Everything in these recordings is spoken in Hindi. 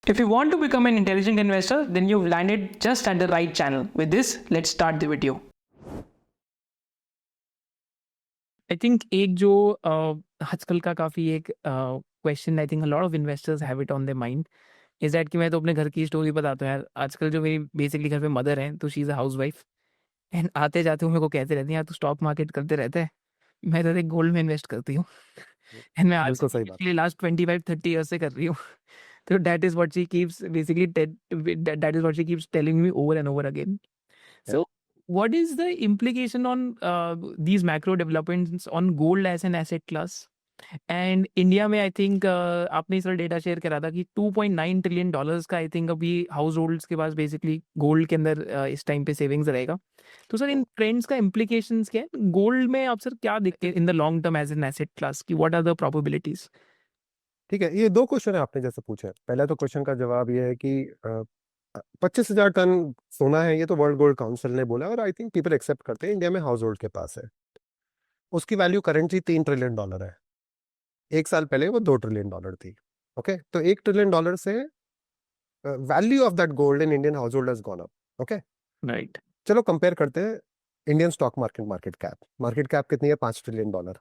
If you want to become an intelligent investor, then you've landed just at the right channel. With this, let's start the video. I think एक जो आजकल का काफ़ी एक question I think lot of investors have it on the mind is that कि मैं तो अपने घर की स्टोरी बताता हूँ यार। आजकल जो मेरी बेसिकली घर पे मदर हैं, तो she is a house wife and आते जाते वो मेरे को कहते रहती हैं, यार तू स्टॉक मार्केट करते रहता है, मैं तो गोल्ड में इन्वेस्ट करती हूँ। एंड मैं आज से बिल्कुल सही बात। पिछले लास्ट 25-30 ईयर्स से कर रही हूँ। तो that is what she keeps basically that is what she keeps telling me over and over again. Yeah. So, what is the implication on these macro developments on gold as an asset class? And India में आई थिंक आपने इस डेटा शेयर करा था कि 2.9 ट्रिलियन डॉलर्स का आई थिंक अभी हाउस होल्ड्स के पास बेसिकली गोल्ड के अंदर इस टाइम पे सेविंग्स रहेगा। तो सर इन ट्रेंड्स का इम्प्लीकेशंस क्या है गोल्ड में? आप सर क्या देखते हैं in the long term as an asset class की? What are the probabilities? ठीक है, ये दो क्वेश्चन है आपने जैसे पूछे। पहला तो क्वेश्चन का जवाब ये है कि 25,000 टन सोना है, ये तो वर्ल्ड गोल्ड काउंसिल ने बोला और आई थिंक पीपल एक्सेप्ट करते हैं, इंडिया में हाउस होल्ड के पास है। उसकी वैल्यू करेंटली $3 ट्रिलियन है। एक साल पहले वो $2 ट्रिलियन थी। ओके, तो $1 ट्रिलियन से value of that gold in Indian household has gone up. Okay, right चलो कंपेयर करते हैं। इंडियन स्टॉक मार्केट कैप कितनी है? $5 ट्रिलियन।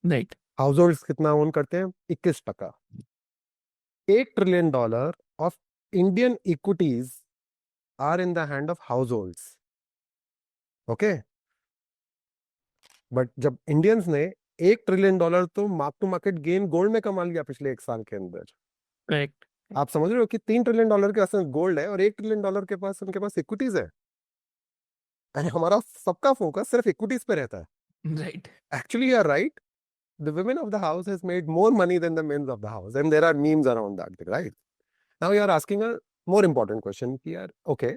राइट हाउस होल्ड कितना ओन करते हैं? 21%। $8 trillion of Indian equities are in the hand of households. Okay, but जब इंडियंस ने $1 ट्रिलियन तो mark to market gain gold में कमा लिया पिछले एक साल के अंदर। करेक्ट आप समझ रहे हो कि $3 ट्रिलियन के पास गोल्ड है और $1 ट्रिलियन के पास उनके पास इक्विटीज है। And हमारा सबका फोकस सिर्फ इक्विटीज पे रहता है। Right actually you are right, the women of the house has made more money than the men of the house, and there are memes around that, right? Now you are asking a more important question कि यार ओके,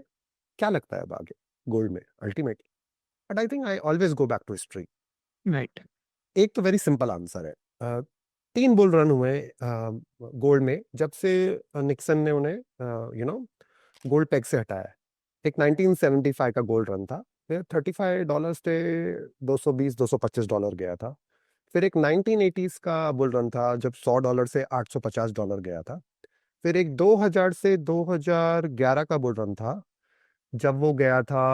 क्या लगता है अब आगे गोल्ड में ultimately? But I think I always go back to history. Right एक तो वेरी सिंपल आंसर है। 3 बुल रन हुए गोल्ड में जब से निक्सन ने उन्हें गोल्ड पेग से हटाया है। एक 1975 का गोल्ड रन था, फिर $35 से $220-225 गया था। फिर एक 1980s का बुल रन था जब $100 से $850 गया था। फिर एक 2000 से 2011 का बुल रन था जब वो गया था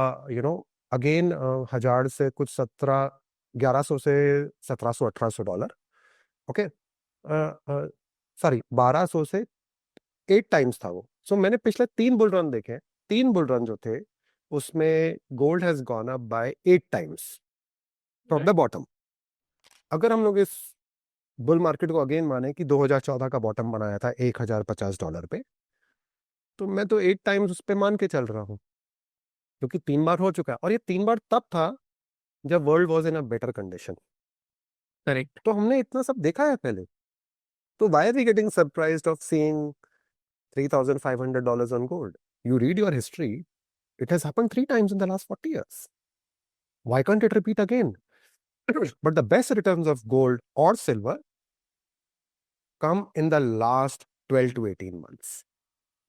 अगेन 1000 से कुछ 1100 से 1700-1800 डॉलर। ओके, सॉरी 1200 से 8 टाइम्स था वो। सो मैंने पिछले 3 बुल रन देखे। 3 बुल रन जो थे उसमें gold has gone up by 8 times from the bottom. अगर हम लोग इस बुल मार्केट को अगेन माने कि 2014 का बॉटम बनाया था $1050 पे, तो मैं तो 8 टाइम्स उस पर मान के चल रहा हूँ, क्योंकि 3 बार हो चुका है। और ये 3 बार तब था जब world was in a better condition. Correct तो हमने इतना सब देखा है पहले, तो why are we getting surprised of seeing $3,500 on gold? You read your history, it has happened 3 times in the last 40 years. Why can't it repeat again? But the best returns of gold or silver come in the last 12 to 18 months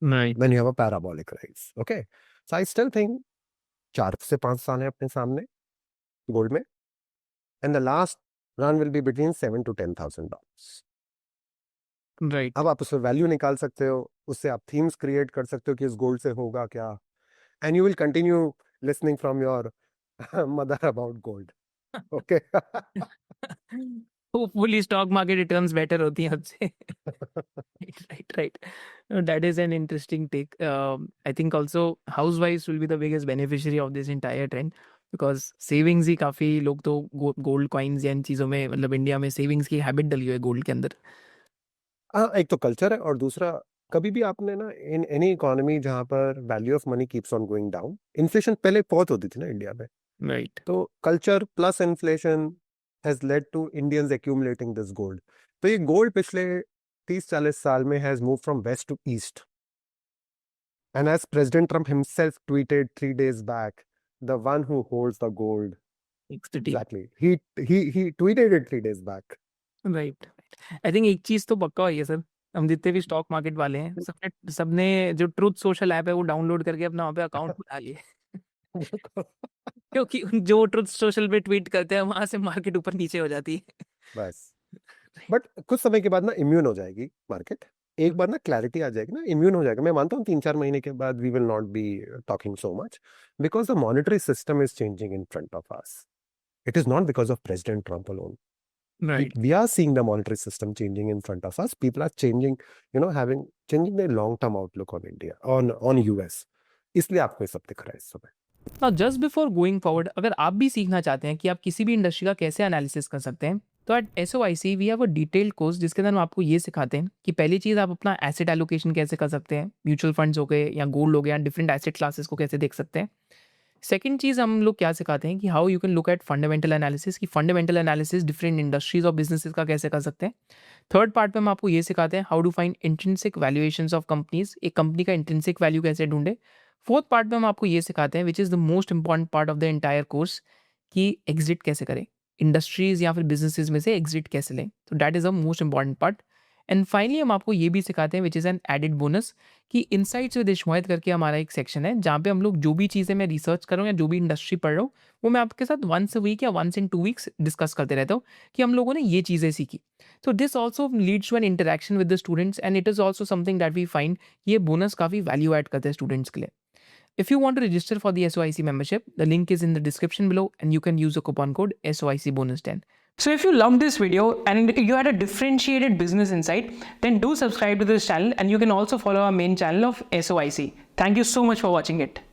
right when you have a parabolic rise. Okay, so I still think 4 से 5 साल है अपने सामने गोल्ड में, and the last run will be between $7,000 to $10,000. Right अब आप उससे वैल्यू निकाल सकते हो, उससे आप थीम्स क्रिएट कर सकते हो कि इस गोल्ड से होगा क्या, and you will continue listening from your mother about gold. Okay, hopefully stock market returns better होती हैं आपसे। right. No, that is an interesting take. I think also housewives will be the biggest beneficiary of this entire trend because savings ही काफी लोग तो गोल्ड कॉइन्स या इन चीजों में, मतलब इंडिया में सेविंग्स की हैबिट डली हुई है गोल्ड के अंदर। एक तो कल्चर है और दूसरा कभी भी आपने ना इन एनी इकोनॉमी जहां पर value of money keeps on going down, inflation पहले बहुत होती थी ना इंडिया में, राइट तो culture plus inflation has led to Indians accumulating this gold. तो ये गोल्ड पिछले 30-40 साल में has move from west to east, and as president Trump himself tweeted 3 days back, the one who holds the gold, exactly, he tweeted it 3 days back. Right I think एक चीज तो पक्का हुई है सर, हम जितने भी स्टॉक मार्केट वाले हैं सबने सबने जो ट्रुथ सोशल ऐप है वो डाउनलोड करके अपना वहाँ पे अकाउंट खुला लिए। क्योंकि जो ट्रुथ सोशल पे ट्वीट करते हैं वहां से मार्केट ऊपर नीचे हो जाती है। बस, बट कुछ समय के बाद ना इम्यून हो जाएगी मार्केट, एक बार ना क्लैरिटी आ जाएगी ना, इम्यून हो जाएगा। मैं मानता हूँ 3-4 महीने के बाद we will not be talking so much because the monetary system is changing in front of us. It is not because of President Trump alone. Right We are seeing the monetary system changing in front of us. People are changing, changing their long-term outlook on India, on US. इसलिए आपको ये सब दिख रहा है इस समय. Now just before going forward, अगर आप भी सीखना चाहते हैं कि आप किसी भी इंडस्ट्री का कैसे एनालिसिस कर सकते हैं, तो at SOIC we have a detailed course जिसके अंदर हम आपको ये सिखाते हैं कि पहली चीज़ आप अपना एसेट एलोकेशन कैसे कर सकते हैं, म्यूचुअल फंड्स हो गए या गोल्ड हो गया, डिफरेंट एसेट क्लासेस को कैसे देख सकते हैं. सेकंड चीज़ हम लोग क्या सिखाते हैं कि how you can look at fundamental analysis, कि फंडामेंटल एनालिसिस डिफरेंट इंडस्ट्रीज और बिजनेसेस का कैसे कर सकते हैं. थर्ड पार्ट पे हम आपको ये सिखाते हैं how to find intrinsic valuations of companies, एक कंपनी का इंट्रिंसिक वैल्यू कैसे ढूंढे. फोर्थ पार्ट में हम आपको ये सिखाते हैं which is the most important part of the entire course, कि एग्जिट कैसे करें, इंडस्ट्रीज या फिर बिजनेसेस में से एग्जिट कैसे लें. तो that is the most important part. And finally हम आपको ये भी सिखाते हैं which is an added bonus, कि इनसाइट्स विद इश्मोहत करके हमारा एक सेक्शन है जहाँ पे हम लोग जो भी चीज़ें मैं रिसर्च कर रहा हूँ या जो भी इंडस्ट्री पढ़ रहा हूँ वो मैं आपके साथ वंस अ वीक या वंस इन 2 वीक्स डिस्कस करते रहता हूँ कि हम लोगों ने ये चीज़ें सीखी. So this also leads to an interaction with the students and it is also something that we find ये bonus काफ़ी value add करते हैं students के लिए. If you want to register for the SOIC membership, the link is in the description below and you can use the coupon code SOIC bonus 10. So if you loved this video and you had a differentiated business insight, then do subscribe to this channel and you can also follow our main channel of SOIC. Thank you so much for watching it.